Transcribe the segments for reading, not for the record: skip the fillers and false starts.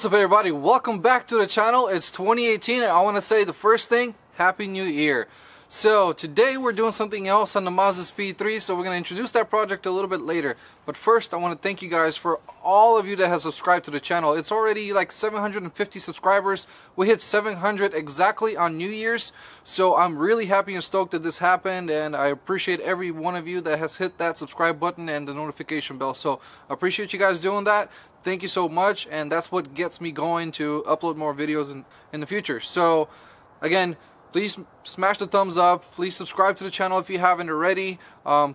What's up everybody, welcome back to the channel. It's 2018 and I want to say the first thing, Happy New Year. So today we're doing something else on the Mazdaspeed 3, so we're going to introduce that project a little bit later. But first I want to thank you guys for all of you that have subscribed to the channel. It's already like 750 subscribers. We hit 700 exactly on New Year's, so I'm really happy and stoked that this happened, and I appreciate every one of you that has hit that subscribe button and the notification bell. So I appreciate you guys doing that. Thank you so much, and that's what gets me going to upload more videos in the future. So again, please smash the thumbs up, please subscribe to the channel if you haven't already.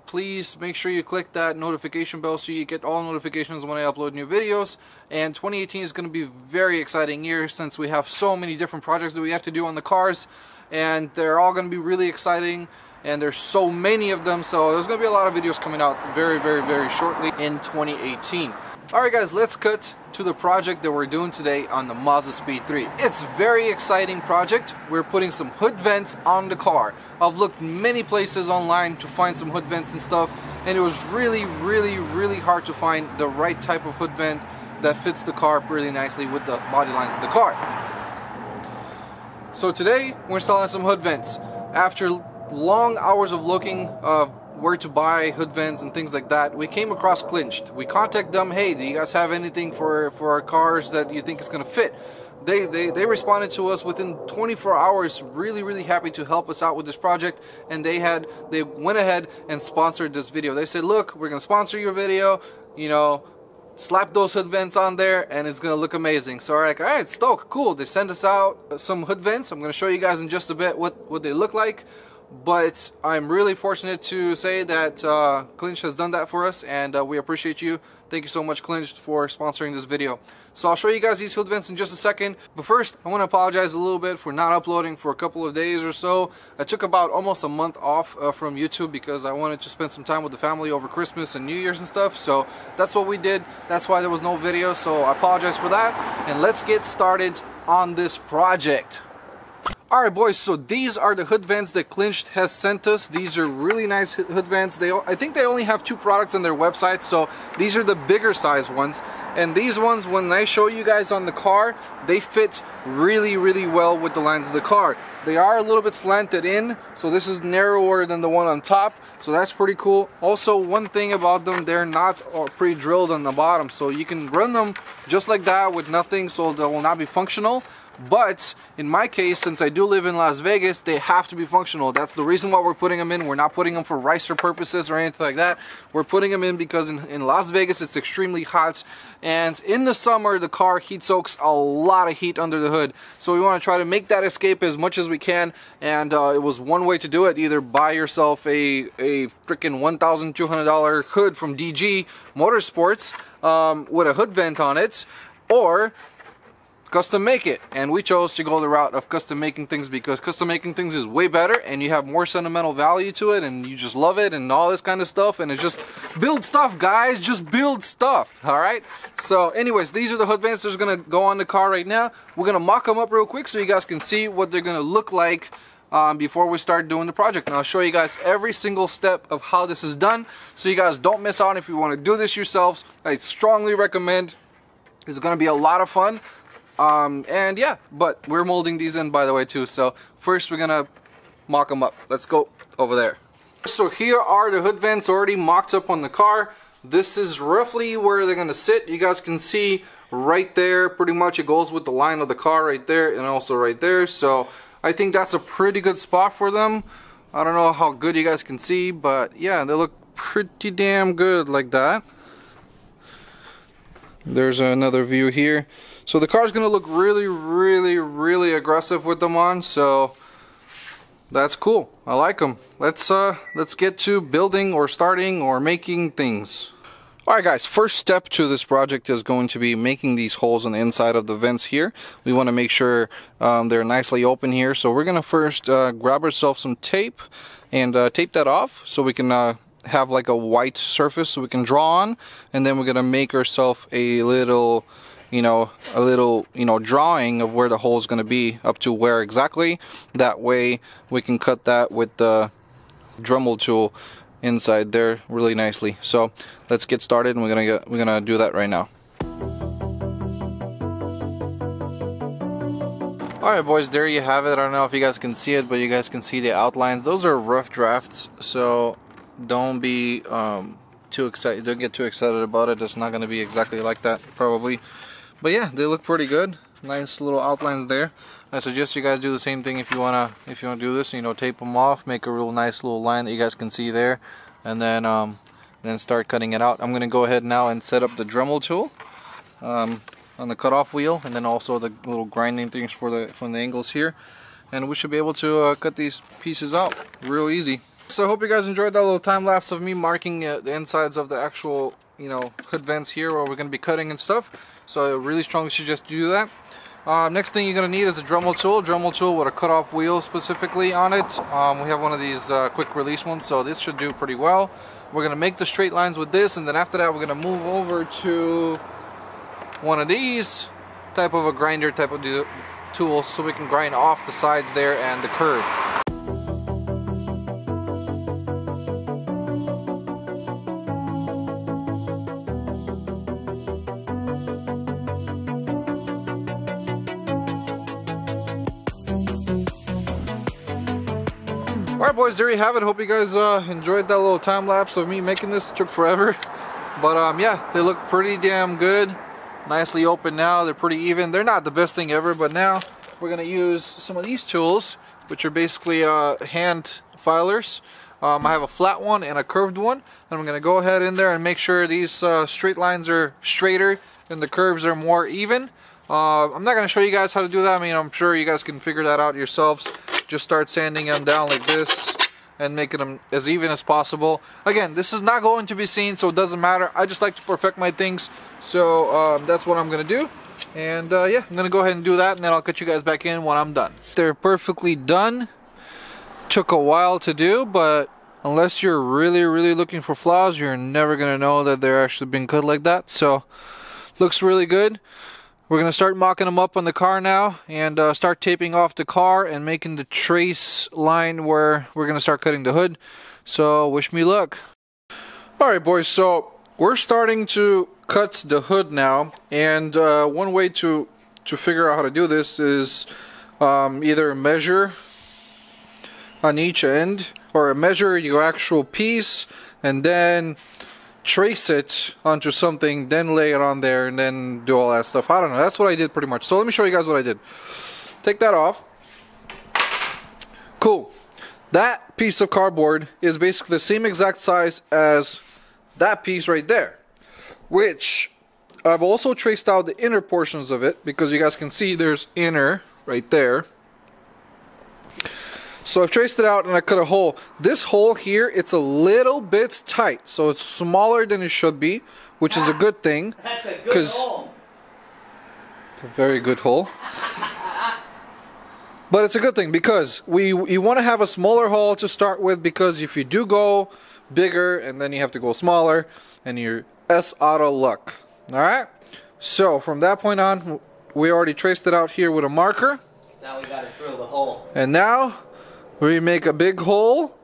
Please make sure you click that notification bell so you get all notifications when I upload new videos. And 2018 is going to be a very exciting year since we have so many different projects that we have to do on the cars, and they're all going to be really exciting, and there's so many of them, so there's going to be a lot of videos coming out very shortly in 2018. Alright guys, let's cut to the project that we're doing today on the Mazdaspeed 3. It's a very exciting project. We're putting some hood vents on the car. I've looked many places online to find some hood vents and stuff, and it was really hard to find the right type of hood vent that fits the car really nicely with the body lines of the car. So today we're installing some hood vents. After long hours of looking where to buy hood vents and things like that, we came across Clinched. We contacted them, hey, do you guys have anything for our cars that you think is going to fit? They responded to us within 24 hours, really happy to help us out with this project, and they went ahead and sponsored this video. They said, look, we're going to sponsor your video, you know, slap those hood vents on there and it's gonna look amazing. So we're like, alright, stoked, cool. They sent us out some hood vents. I'm gonna show you guys in just a bit what they look like. But I'm really fortunate to say that Clinched has done that for us, and we appreciate you. Thank you so much, Clinched, for sponsoring this video. So I'll show you guys these hood vents in just a second. But first, I want to apologize a little bit for not uploading for a couple of days or so. I took about almost a month off from YouTube because I wanted to spend some time with the family over Christmas and New Year's and stuff. So that's what we did. That's why there was no video. So I apologize for that. And let's get started on this project. Alright boys, so these are the hood vents that Clinched has sent us. These are really nice hood vents. I think they only have 2 products on their website, so these are the bigger size ones. And these ones, when I show you guys on the car, they fit really well with the lines of the car. They are a little bit slanted in, so this is narrower than the one on top, so that's pretty cool. Also, one thing about them, they're not pre-drilled on the bottom, so you can run them just like that with nothing, so they will not be functional. But in my case, since I do live in Las Vegas, they have to be functional. That's the reason why we're putting them in. We're not putting them for ricer purposes or anything like that. We're putting them in because in Las Vegas it's extremely hot, and in the summer the car heat soaks a lot of heat under the hood. So we want to try to make that escape as much as we can, and it was one way to do it. Either buy yourself a freaking $1,200 hood from DG Motorsports with a hood vent on it, or custom make it. And we chose to go the route of custom making things because custom making things is way better, and you have more sentimental value to it, and you just love it and all this kind of stuff. And it's just build stuff, guys, just build stuff. Alright, so anyways, these are the hood vents that's gonna go on the car right now. We're gonna mock them up real quick so you guys can see what they're gonna look like before we start doing the project. And I'll show you guys every single step of how this is done so you guys don't miss out. If you want to do this yourselves, I strongly recommend. It's gonna be a lot of fun. And yeah, but we're molding these in, by the way, too. So first we're gonna mock them up. Let's go over there. So here are the hood vents already mocked up on the car. This is roughly where they're gonna sit. You guys can see right there, pretty much it goes with the line of the car right there, and also right there. So I think that's a pretty good spot for them. I don't know how good you guys can see, but yeah, they look pretty damn good like that. There's another view here. So the car's gonna look really aggressive with them on, so that's cool. I like them. Let's get to building or starting or making things. Alright guys, first step to this project is going to be making these holes on the inside of the vents here. We want to make sure they're nicely open here, so we're gonna first grab ourselves some tape and tape that off so we can have like a white surface so we can draw on, and then we're gonna make ourselves a little drawing of where the hole is going to be, up to where exactly. That way we can cut that with the Dremel tool inside there really nicely. So let's get started, and we're gonna do that right now. Alright boys, there you have it. I don't know if you guys can see it, but you guys can see the outlines. Those are rough drafts, so don't be too excited. Don't get too excited about it. It's not going to be exactly like that probably. But yeah, they look pretty good. Nice little outlines there. I suggest you guys do the same thing if you wanna do this. You know, tape them off, make a real nice little line that you guys can see there, and then start cutting it out. I'm gonna go ahead now and set up the Dremel tool on the cutoff wheel, and then also the little grinding things from the angles here, and we should be able to cut these pieces out real easy. So I hope you guys enjoyed that little time lapse of me marking the insides of the actual, you know, hood vents here where we're gonna be cutting and stuff. So I really strongly suggest you do that. Next thing you're going to need is a Dremel tool with a cutoff wheel specifically on it. We have one of these quick release ones, so this should do pretty well. We're going to make the straight lines with this, and then after that we're going to move over to one of these type of a grinder type of tools so we can grind off the sides there and the curve. Alright boys, there you have it. Hope you guys enjoyed that little time lapse of me making this. It took forever. But yeah, they look pretty damn good. Nicely open now. They're pretty even. They're not the best thing ever, but now we're going to use some of these tools, which are basically hand filers. I have a flat one and a curved one. And I'm going to go ahead in there and make sure these straight lines are straighter and the curves are more even. I'm not going to show you guys how to do that. I mean, I'm sure you guys can figure that out yourselves. Just start sanding them down like this and making them as even as possible. Again, this is not going to be seen, so it doesn't matter. I just like to perfect my things, so that's what I'm going to do. And yeah, I'm going to go ahead and do that, and then I'll cut you guys back in when I'm done. They're perfectly done. Took a while to do, but unless you're really looking for flaws, you're never going to know that they're actually being cut like that. So, looks really good. We're going to start mocking them up on the car now and start taping off the car and making the trace line where we're going to start cutting the hood. So wish me luck. Alright boys, so we're starting to cut the hood now, and one way to figure out how to do this is either measure on each end or measure your actual piece and then trace it onto something, then lay it on there, and then do all that stuff. I don't know. That's what I did pretty much. So let me show you guys what I did. Take that off. Cool. That piece of cardboard is basically the same exact size as that piece right there, which I've also traced out the inner portions of it, because you guys can see there's inner right there. So I've traced it out and I cut a hole. This hole here, it's a little bit tight, so it's smaller than it should be, which is a good thing. That's a good hole. It's a very good hole. But it's a good thing because you want to have a smaller hole to start with, because if you do go bigger and then you have to go smaller, and you're out of luck. Alright? So from that point on, we already traced it out here with a marker. Now we gotta drill the hole. And now we make a big hole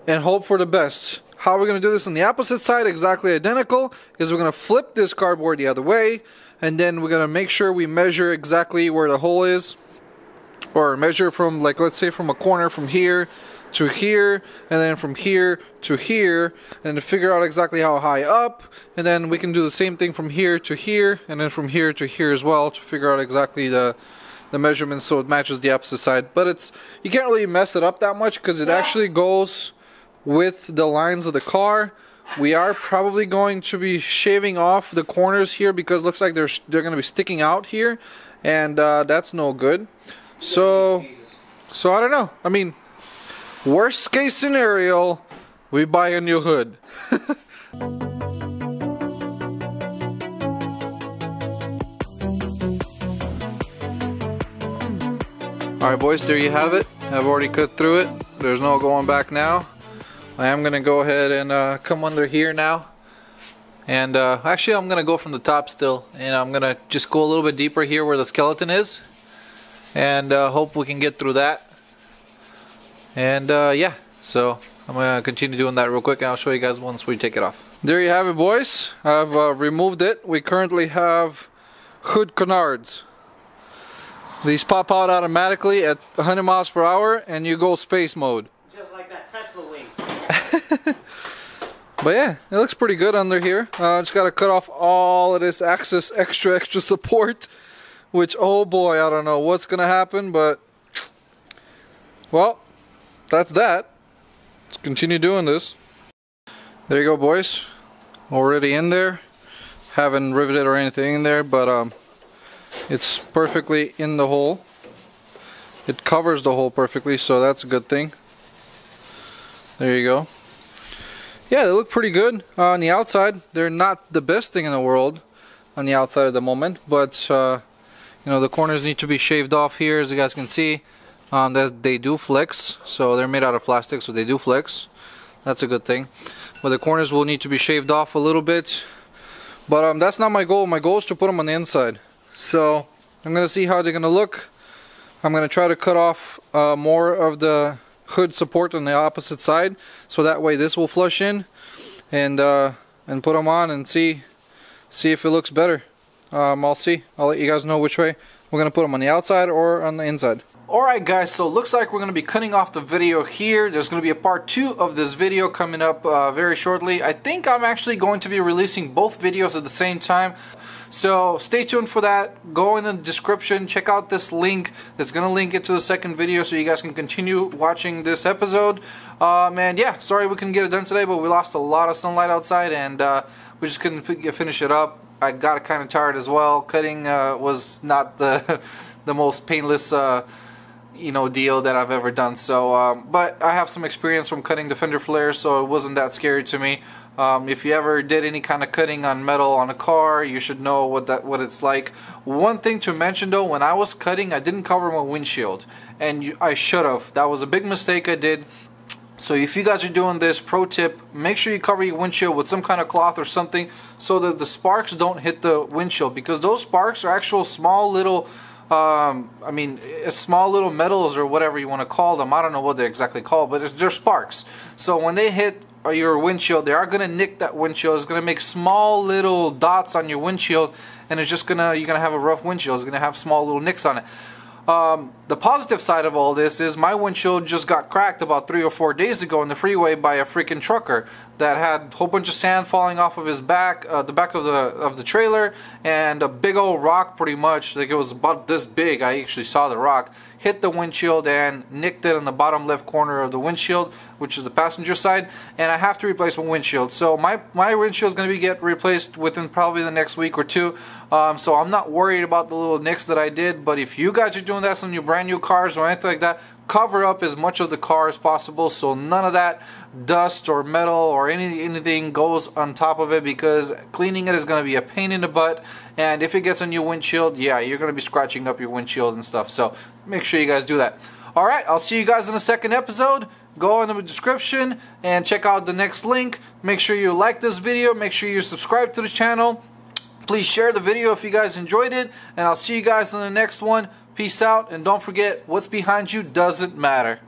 and hope for the best. How we're going to do this on the opposite side, exactly identical, is we're going to flip this cardboard the other way, and then we're going to make sure we measure exactly where the hole is, or measure from, like, let's say from a corner from here to here, and then from here to here, and to figure out exactly how high up, and then we can do the same thing from here to here, and then from here to here as well, to figure out exactly the measurements so it matches the opposite side. But you can't really mess it up that much because it actually goes with the lines of the car. We are probably going to be shaving off the corners here because it looks like they're going to be sticking out here, and that's no good. So I don't know. I mean, worst case scenario, we buy a new hood. Alright boys, there you have it. I've already cut through it. There's no going back now. I am going to go ahead and come under here now. And actually I'm going to go from the top still. And I'm going to just go a little bit deeper here where the skeleton is. And hope we can get through that. And yeah, so I'm going to continue doing that real quick, and I'll show you guys once we take it off. There you have it boys. I've removed it. We currently have hood canards. These pop out automatically at 100 miles per hour and you go space mode. Just like that Tesla wing. But yeah, it looks pretty good under here. Just gotta cut off all of this excess extra support, which, oh boy, I don't know what's gonna happen, but well, that's that. Let's continue doing this. There you go, boys. Already in there. Haven't riveted or anything in there, but it's perfectly in the hole. It covers the hole perfectly, so that's a good thing. There you go. Yeah, they look pretty good on the outside. They're not the best thing in the world on the outside at the moment, but you know, the corners need to be shaved off here, as you guys can see. They do flex, so they're made out of plastic, so they do flex. That's a good thing. But the corners will need to be shaved off a little bit. But that's not my goal. My goal is to put them on the inside. So I'm gonna see how they're gonna look. I'm gonna try to cut off more of the hood support on the opposite side, so that way this will flush in, and put them on and see if it looks better. I'll see. I'll let you guys know which way we're gonna put them, on the outside or on the inside. Alright guys, so it looks like we're going to be cutting off the video here. There's going to be a part 2 of this video coming up very shortly. I think I'm actually going to be releasing both videos at the same time. So stay tuned for that. Go in the description, check out this link. That's going to link it to the second video so you guys can continue watching this episode. And yeah, sorry we couldn't get it done today, but we lost a lot of sunlight outside and we just couldn't finish it up. I got kind of tired as well. Cutting was not the most painless you know, deal that I've ever done. So but I have some experience from cutting the fender flares, so it wasn't that scary to me. If you ever did any kind of cutting on metal on a car, you should know what it's like. One thing to mention though, when I was cutting, I didn't cover my windshield, and I should have. That was a big mistake I did. So if you guys are doing this, pro tip, make sure you cover your windshield with some kind of cloth or something so that the sparks don't hit the windshield, because those sparks are actual small little I mean, small little metals or whatever you want to call them. I don't know what they're exactly called, but they're sparks. So when they hit your windshield, they are going to nick that windshield. It's going to make small little dots on your windshield, and it's just you're going to have a rough windshield. It's going to have small little nicks on it. The positive side of all this is my windshield just got cracked about 3 or 4 days ago in the freeway by a freaking trucker that had a whole bunch of sand falling off of his back, the back of the trailer, and a big old rock, pretty much, like it was about this big. I actually saw the rock hit the windshield and nicked it in the bottom left corner of the windshield, which is the passenger side, and I have to replace my windshield. So my windshield is going to get replaced within probably the next week or two. So I'm not worried about the little nicks that I did. But if you guys are doing that on your brand new cars or anything like that, cover up as much of the car as possible so none of that dust or metal or anything goes on top of it, because cleaning it is going to be a pain in the butt, and if it gets on your windshield, yeah, you're going to be scratching up your windshield and stuff. So make sure you guys do that. Alright, I'll see you guys in the second episode. Go in the description and check out the next link. Make sure you like this video, make sure you subscribe to the channel. Please share the video if you guys enjoyed it, and I'll see you guys in the next one. Peace out, and don't forget, what's behind you doesn't matter.